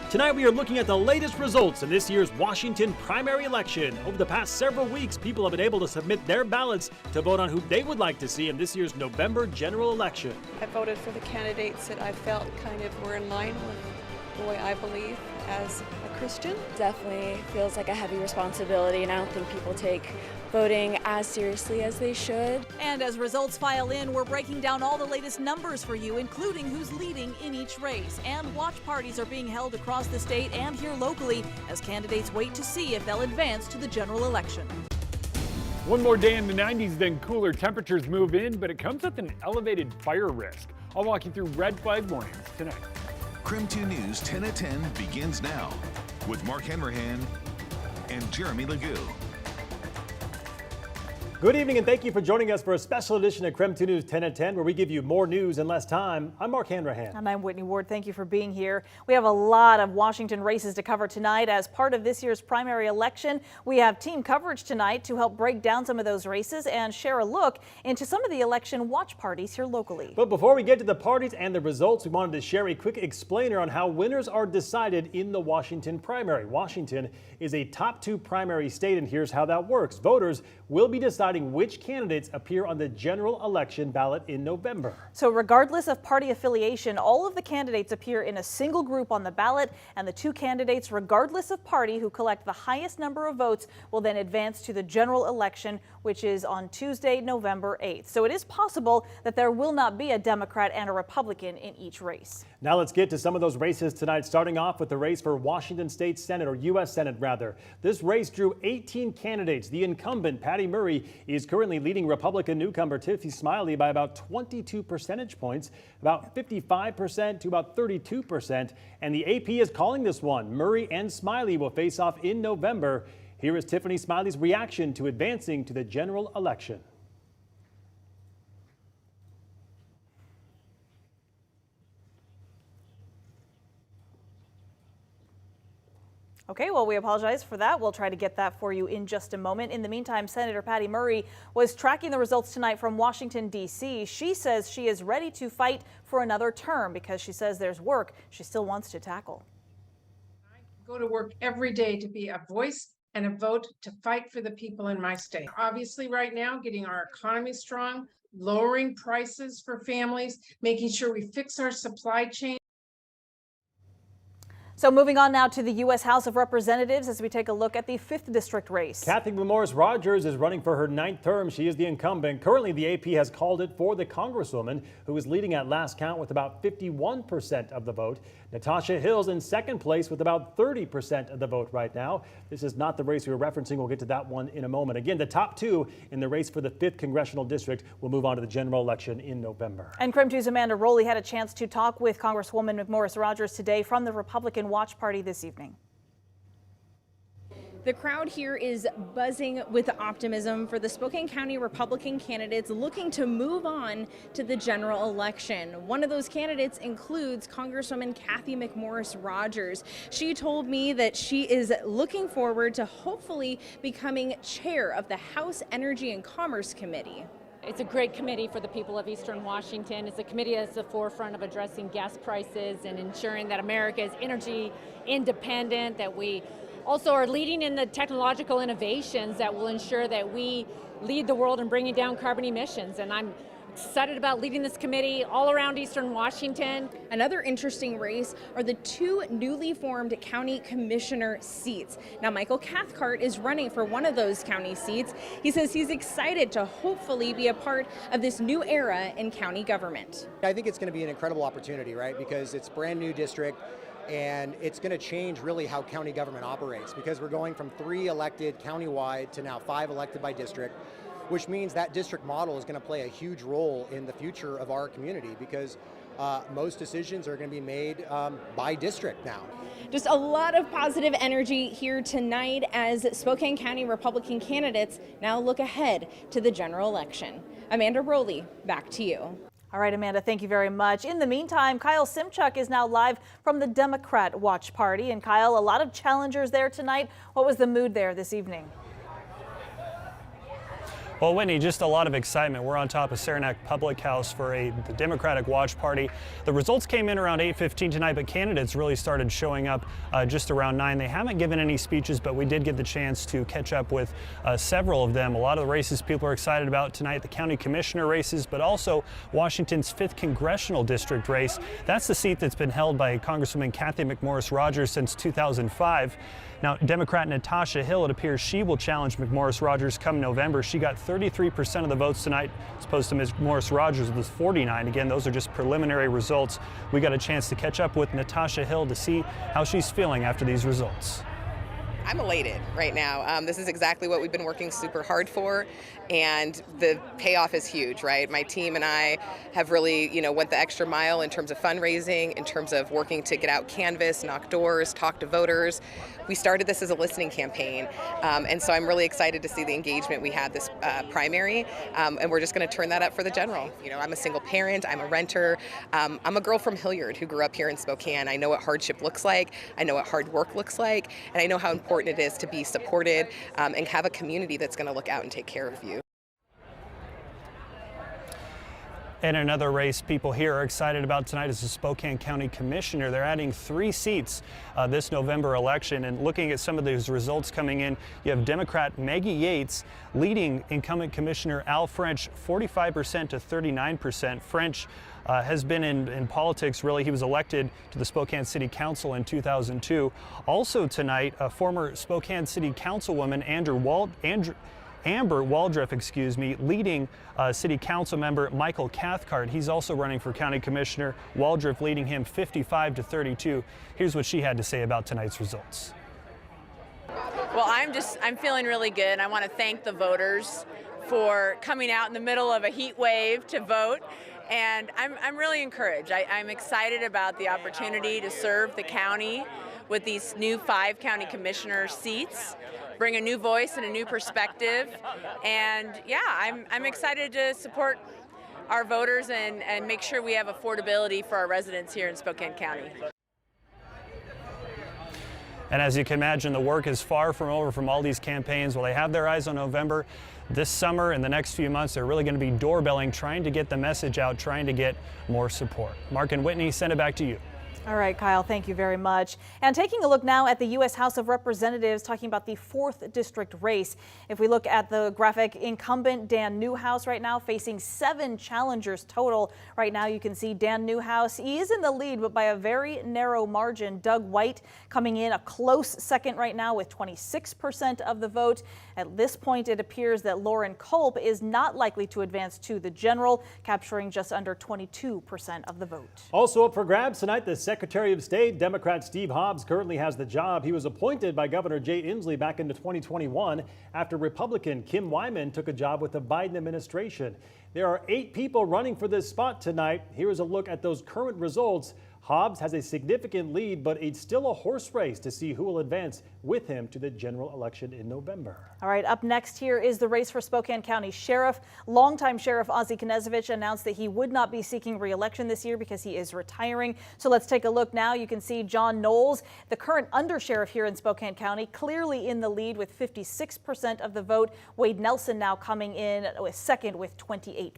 Tonight we are looking at the latest results in this year's Washington primary election. Over the past several weeks, people have been able to submit their ballots to vote on who they would like to see in this year's November general election. I voted for the candidates that I felt kind of were in line with the way I believe as a Christian. Definitely feels like a heavy responsibility, and I don't think people take voting as seriously as they should. And as results file in, we're breaking down all the latest numbers for you, including who's leading in each race. And watch parties are being held across the state and here locally as candidates wait to see if they'll advance to the general election. One more day in the 90s, then cooler temperatures move in, but it comes with an elevated fire risk. I'll walk you through red flag warnings tonight. KREM 2 News 10 at 10 begins now with Mark Hanrahan and Jeremy Legoo. Good evening and thank you for joining us for a special edition of KREM 2 News 10 at 10, where we give you more news in less time. I'm Mark Hanrahan. And I'm Whitney Ward. Thank you for being here. We have a lot of Washington races to cover tonight. As part of this year's primary election, we have team coverage tonight to help break down some of those races and share a look into some of the election watch parties here locally. But before we get to the parties and the results, we wanted to share a quick explainer on how winners are decided in the Washington primary. Washington is a top 2 primary state, and here's how that works. Voters will be deciding which candidates appear on the general election ballot in November. So regardless of party affiliation, all of the candidates appear in a single group on the ballot, and the 2 candidates, regardless of party, who collect the highest number of votes will then advance to the general election, which is on Tuesday, November 8th. So it is possible that there will not be a Democrat and a Republican in each race. Now let's get to some of those races tonight, starting off with the race for Washington State Senate, or U.S. Senate rather. This race drew 18 candidates. The incumbent, Patty Murray, is currently leading Republican newcomer Tiffany Smiley by about 22 percentage points, about 55% to about 32%. And the AP is calling this one. Murray and Smiley will face off in November. Here is Tiffany Smiley's reaction to advancing to the general election. Okay, well, we apologize for that. We'll try to get that for you in just a moment. In the meantime, Senator Patty Murray was tracking the results tonight from Washington, D.C. She says she is ready to fight for another term because she says there's work she still wants to tackle. I go to work every day to be a voice and a vote to fight for the people in my state. Obviously, right now, getting our economy strong, lowering prices for families, making sure we fix our supply chain. So moving on now to the U.S. House of Representatives as we take a look at the 5th District race. Kathy Morris Rogers is running for her 9th term. She is the incumbent. Currently, the AP has called it for the Congresswoman, who is leading at last count with about 51% of the vote. Natasha Hill's in 2nd place with about 30% of the vote right now. This is not the race we were referencing. We'll get to that one in a moment. Again, the top 2 in the race for the 5th Congressional District will move on to the general election in November. And KREM 2's Amanda Rowley had a chance to talk with Congresswoman McMorris Rogers today from the Republican Watch Party this evening. The crowd here is buzzing with optimism for the Spokane County Republican candidates looking to move on to the general election. One of those candidates includes Congresswoman Kathy McMorris Rogers. She told me that she is looking forward to hopefully becoming chair of the House Energy and Commerce Committee. It's a great committee for the people of Eastern Washington. It's a committee that's at the forefront of addressing gas prices and ensuring that America is energy independent, that we also are leading in the technological innovations that will ensure that we lead the world in bringing down carbon emissions. And I'm excited about leading this committee all around Eastern Washington. Another interesting race are the 2 newly formed county commissioner seats. Now, Michael Cathcart is running for one of those county seats. He says he's excited to hopefully be a part of this new era in county government. I think it's going to be an incredible opportunity, right? Because it's a brand new district, and it's going to change really how county government operates, because we're going from 3 elected countywide to now 5 elected by district, which means that district model is going to play a huge role in the future of our community, because most decisions are going to be made by district now. Just a lot of positive energy here tonight as Spokane County Republican candidates now look ahead to the general election. Amanda Rowley, back to you. All right, Amanda, thank you very much. In the meantime, Kyle Simchuk is now live from the Democrat Watch Party. And Kyle, a lot of challengers there tonight. What was the mood there this evening? Well, Whitney, just a lot of excitement. We're on top of Saranac Public House for the Democratic Watch Party. The results came in around 8:15 tonight, but candidates really started showing up just around 9. They haven't given any speeches, but we did get the chance to catch up with several of them. A lot of the races people are excited about tonight, the county commissioner races, but also Washington's 5th congressional district race. That's the seat that's been held by Congresswoman Kathy McMorris Rodgers since 2005. Now, Democrat Natasha Hill, it appears she will challenge McMorris Rodgers come November. She got 33% of the votes tonight, as opposed to Ms. Morris Rodgers with 49. Again, those are just preliminary results. We got a chance to catch up with Natasha Hill to see how she's feeling after these results. I'm elated right now. This is exactly what we've been working super hard for, and the payoff is huge, right? My team and I have really, went the extra mile in terms of fundraising, in terms of working to get out canvas, knock doors, talk to voters. We started this as a listening campaign, and so I'm really excited to see the engagement we had this primary, and we're just going to turn that up for the general. I'm a single parent, I'm a renter, I'm a girl from Hilliard who grew up here in Spokane. I know what hardship looks like, I know what hard work looks like, and I know how important it is to be supported and have a community that's going to look out and take care of you. And another race people here are excited about tonight is the Spokane County Commissioner. They're adding 3 seats this November election. And looking at some of these results coming in, you have Democrat Maggie Yates leading incumbent Commissioner Al French 45% to 39%. French has been in politics, really. He was elected to the Spokane City Council in 2002. Also tonight, former Spokane City Councilwoman Amber Waldriff, leading City Council member Michael Cathcart. He's also running for County Commissioner. Waldriff leading him 55 to 32. Here's what she had to say about tonight's results. Well, I'm feeling really good. I want to thank the voters for coming out in the middle of a heat wave to vote. And I'm really encouraged. I'm excited about the opportunity to serve the county with these new 5 county commissioner seats, bring a new voice and a new perspective. And yeah, I'm excited to support our voters and make sure we have affordability for our residents here in Spokane County. And as you can imagine, the work is far from over from all these campaigns. While they have their eyes on November, this summer and the next few months, they're really going to be doorbelling, trying to get the message out, trying to get more support. Mark and Whitney, send it back to you. All right, Kyle, thank you very much. And taking a look now at the U.S. House of Representatives, talking about the 4th district race. If we look at the graphic, incumbent Dan Newhouse right now facing 7 challengers total. Right now you can see Dan Newhouse, he is in the lead, but by a very narrow margin. Doug White coming in a close second right now with 26% of the vote. At this point, it appears that Lauren Culp is not likely to advance to the general, capturing just under 22% of the vote. Also up for grabs tonight, the Secretary of State, Democrat Steve Hobbs, currently has the job. He was appointed by Governor Jay Inslee back into 2021 after Republican Kim Wyman took a job with the Biden administration. There are 8 people running for this spot tonight. Here is a look at those current results. Hobbs has a significant lead, but it's still a horse race to see who will advance with him to the general election in November. All right, up next here is the race for Spokane County Sheriff. Longtime Sheriff Ozzie Knezovich announced that he would not be seeking re-election this year because he is retiring. So let's take a look now. You can see John Knowles, the current undersheriff here in Spokane County, clearly in the lead with 56% of the vote. Wade Nelson now coming in second with 28%.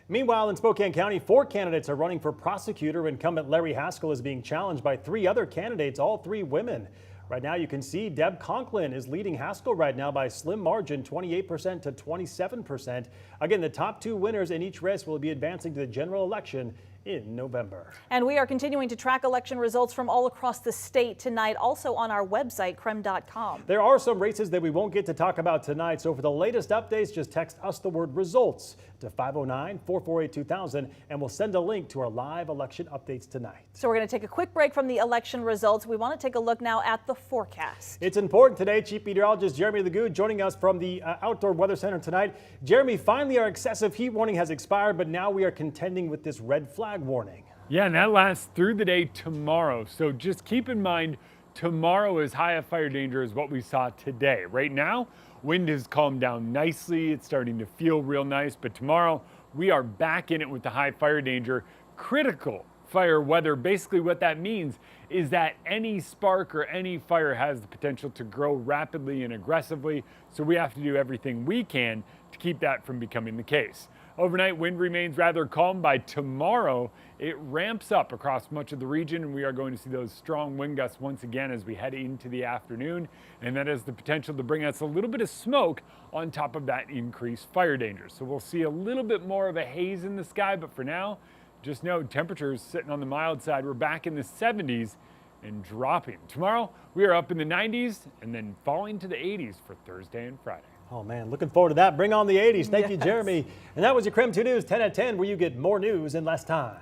Meanwhile, in Spokane County, 4 candidates are running for prosecutor. Incumbent Larry Haskell is being challenged by 3 other candidates, all 3 women. Right now, you can see Deb Conklin is leading Haskell right now by a slim margin, 28% to 27%. Again, the top 2 winners in each race will be advancing to the general election in November. And we are continuing to track election results from all across the state tonight, also on our website, KREM.com. There are some races that we won't get to talk about tonight, so for the latest updates, just text us the word results to 509-448-2000, and we'll send a link to our live election updates tonight. So we're going to take a quick break from the election results. We want to take a look now at the forecast. It's important today. Chief Meteorologist Jeremy Lagoon joining us from the Outdoor Weather Center tonight. Jeremy, finally our excessive heat warning has expired, but now we are contending with this red flag warning. Yeah, and that lasts through the day tomorrow. So just keep in mind, tomorrow is high of fire danger as what we saw today. Right now, wind has calmed down nicely. It's starting to feel real nice, but tomorrow we are back in it with the high fire danger. Critical fire weather. Basically what that means is that any spark or any fire has the potential to grow rapidly and aggressively, so we have to do everything we can to keep that from becoming the case. Overnight, wind remains rather calm. By tomorrow, it ramps up across much of the region, and we are going to see those strong wind gusts once again as we head into the afternoon, and that has the potential to bring us a little bit of smoke on top of that increased fire danger. So we'll see a little bit more of a haze in the sky, but for now, just know temperatures sitting on the mild side. We're back in the 70s and dropping. Tomorrow, we are up in the 90s and then falling to the 80s for Thursday and Friday. Oh man, looking forward to that. Bring on the 80s. Thank you, Jeremy. And that was your KREM 2 News 10 at 10, where you get more news in less time.